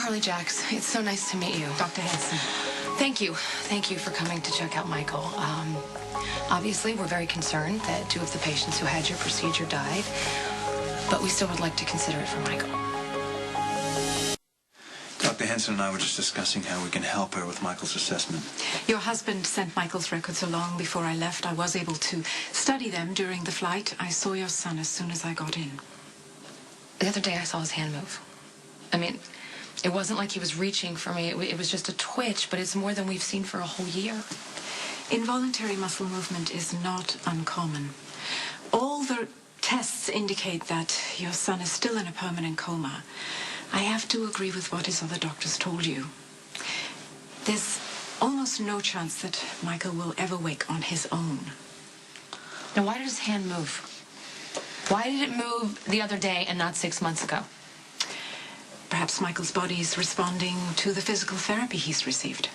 Carly, Jax, it's so nice to meet you. Dr. Henson. Thank you. Thank you for coming to check out Michael. Obviously, we're very concerned that 2 of the patients who had your procedure died, but we still would like to consider it for Michael. Dr. Henson and I were just discussing how we can help her with Michael's assessment. Your husband sent Michael's records along before I left. I was able to study them during the flight. I saw your son as soon as I got in. The other day, I saw his hand move. I mean, it wasn't like he was reaching for me. It was just a twitch, but it's more than we've seen for a whole year. Involuntary muscle movement is not uncommon. All the tests indicate that your son is still in a permanent coma. I have to agree with what his other doctors told you. There's almost no chance that Michael will ever wake on his own. Now, why did his hand move? Why did it move the other day and not 6 months ago? Perhaps Michael's body is responding to the physical therapy he's received.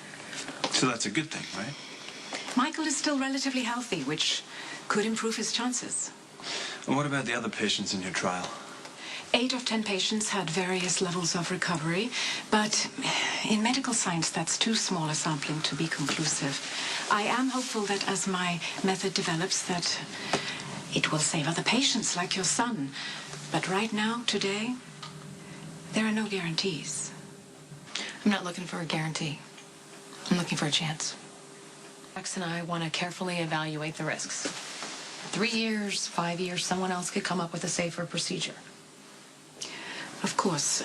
So that's a good thing, right? Michael is still relatively healthy, which could improve his chances. And what about the other patients in your trial? 8 of 10 patients had various levels of recovery, but in medical science, that's too small a sampling to be conclusive. I am hopeful that as my method develops, that it will save other patients like your son. But right now, today, there are no guarantees. I'm not looking for a guarantee. I'm looking for a chance. Jax and I want to carefully evaluate the risks. 3 years, 5 years, someone else could come up with a safer procedure. Of course,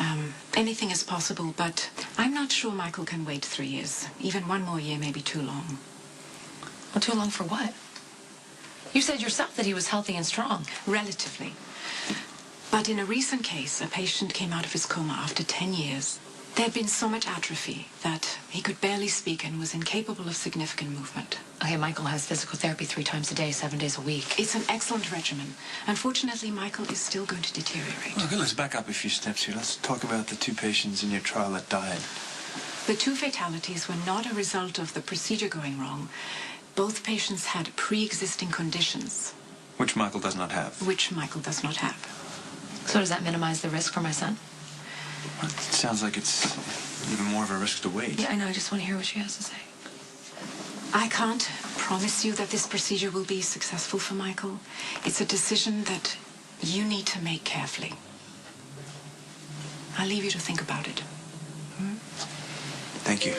anything is possible, but I'm not sure Michael can wait 3 years. Even 1 more year may be too long. Well, too long for what? You said yourself that he was healthy and strong. Relatively. But in a recent case, a patient came out of his coma after 10 years. There had been so much atrophy that he could barely speak and was incapable of significant movement. Okay, Michael has physical therapy 3 times a day, 7 days a week. It's an excellent regimen. Unfortunately, Michael is still going to deteriorate. Okay, let's back up a few steps here. Let's talk about the 2 patients in your trial that died. The 2 fatalities were not a result of the procedure going wrong. Both patients had pre-existing conditions. Which Michael does not have. Which Michael does not have. So does that minimize the risk for my son? Well, it sounds like it's even more of a risk to wait. Yeah, I know. I just want to hear what she has to say. I can't promise you that this procedure will be successful for Michael. It's a decision that you need to make carefully. I'll leave you to think about it. Thank you.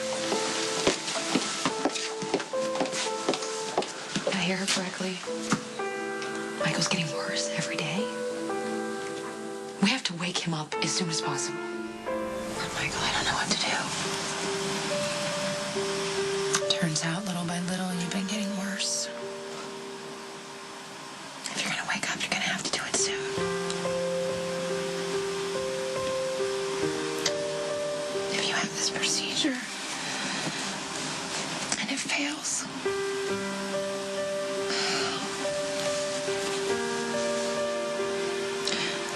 Did I hear her correctly? Michael's getting worse every day. We have to wake him up as soon as possible. But Michael, I don't know what to do. Turns out, little by little, you've been getting worse. If you're gonna wake up, you're gonna have to do it soon. If you have this procedure and it fails,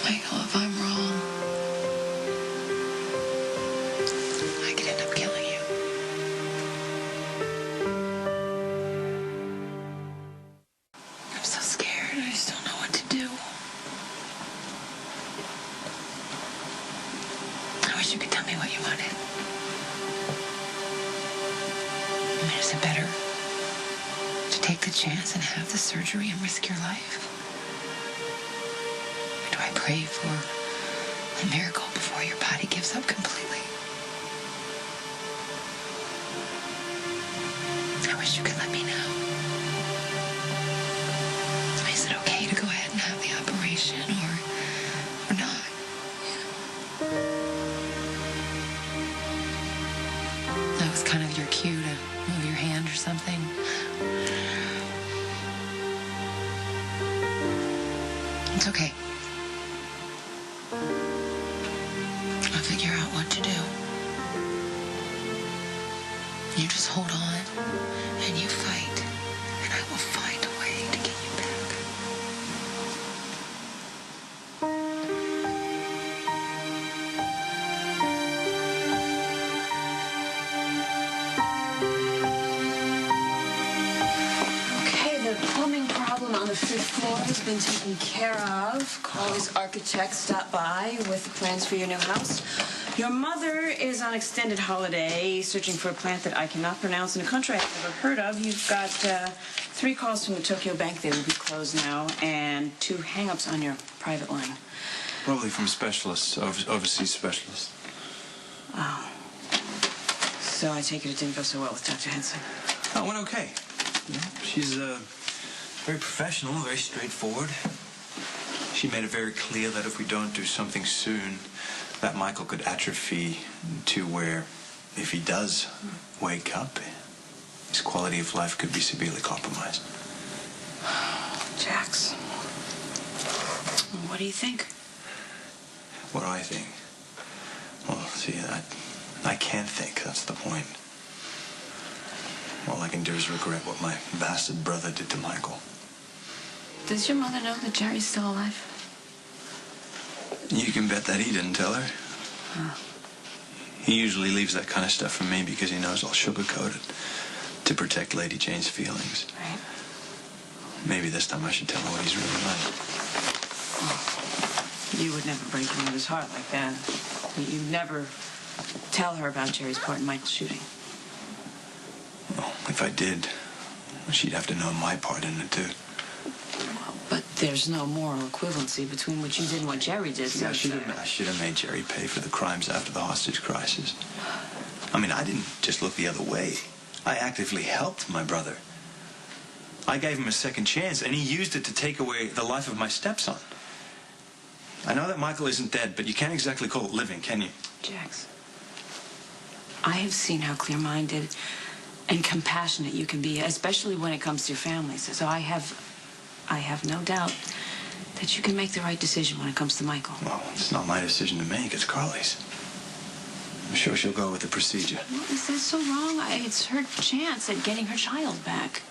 Michael, if I'm wrong, I could end up killing you. I'm so scared. I just don't know what to do. I wish you could tell me what you wanted. I mean, is it better to take the chance and have the surgery and risk your life? Or do I pray for a miracle before your body gives up completely? I wish you could let me know. Is it okay to go ahead and have the operation or not? That was kind of your cue to move your hand or something. It's okay. I'll figure out what to do. You just hold on and you fight, and I will find a way to get you back. Okay, the plumbing problem on the 5th floor has been taken care of. Carly's architect stopped by with the plans for your new house. Your mother is on extended holiday, searching for a plant that I cannot pronounce in a country I've never heard of. You've got 3 calls from the Tokyo bank. They will be closed now, and 2 hang-ups on your private line. Probably from specialists, overseas specialists. Oh. So I take it didn't go so well with Dr. Henson. Oh, it went okay. She's very professional, very straightforward. She made it very clear that if we don't do something soon, that Michael could atrophy to where, if he does wake up, his quality of life could be severely compromised. Jax, what do you think? What do I think? Well, see, I can't think. That's the point. All I can do is regret what my bastard brother did to Michael. Does your mother know that Jerry's still alive? You can bet that he didn't tell her. Huh. He usually leaves that kind of stuff for me because he knows I'll sugarcoat it to protect Lady Jane's feelings. Right. Maybe this time I should tell her what he's really like. Oh, you would never break your mother's heart like that. You'd never tell her about Jerry's part in Michael's shooting. Well, if I did, she'd have to know my part in it, too. But there's no moral equivalency between what you did and what Jerry did. Yeah, I should have made Jerry pay for the crimes after the hostage crisis. I mean, I didn't just look the other way. I actively helped my brother. I gave him a second chance, and he used it to take away the life of my stepson. I know that Michael isn't dead, but you can't exactly call it living, can you? Jax, I have seen how clear-minded and compassionate you can be, especially when it comes to your family. So I have no doubt that you can make the right decision when it comes to Michael. Well, it's not my decision to make, it's Carly's. I'm sure she'll go with the procedure. What is that so wrong? It's her chance at getting her child back.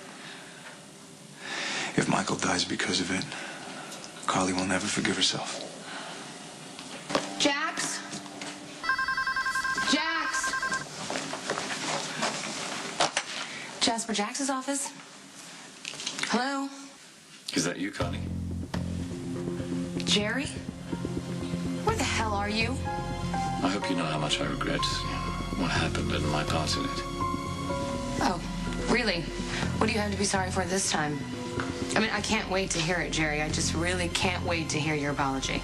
If Michael dies because of it, Carly will never forgive herself. Jax? Jax? Jasper, Jax's office? Hello? Is that you, Connie? Jerry? Where the hell are you? I hope you know how much I regret what happened and my part in it. Oh, really? What do you have to be sorry for this time? I mean, I can't wait to hear it, Jerry. I just really can't wait to hear your apology.